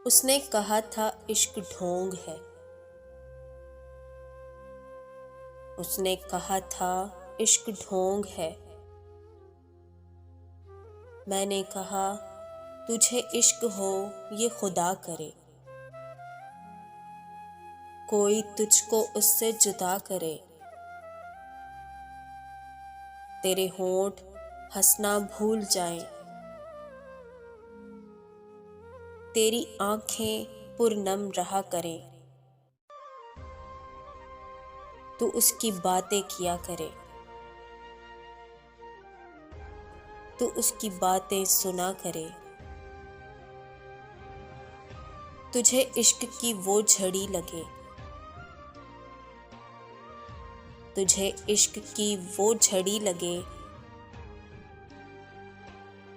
उसने कहा था इश्क ढोंग है। उसने कहा था इश्क ढोंग है। मैंने कहा तुझे इश्क हो ये खुदा करे, कोई तुझको उससे जुदा करे। तेरे होंठ हंसना भूल जाएं, तेरी आंखें पुरनम रहा करें। तू उसकी बातें किया करे, तू उसकी बातें सुना करे। तुझे इश्क की वो झड़ी लगे, तुझे इश्क की वो झड़ी लगे।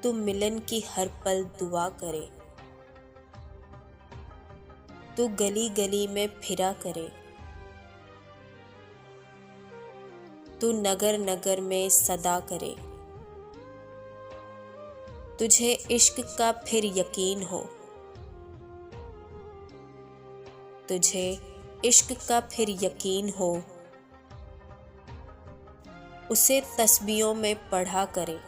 तू मिलन की हर पल दुआ करे, तू गली गली में फिरा करे। तू नगर नगर में सदा करे। तुझे इश्क का फिर यकीन हो, तुझे इश्क का फिर यकीन हो। उसे तस्बीहों में पढ़ा करे।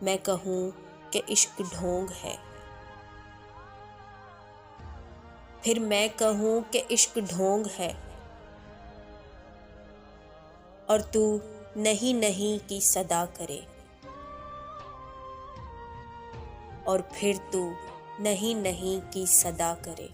मैं कहूँ कि इश्क ढोंग है, फिर मैं कहूँ कि इश्क ढोंग है। और तू नहीं नहीं की सदा करे, और फिर तू नहीं नहीं की सदा करे।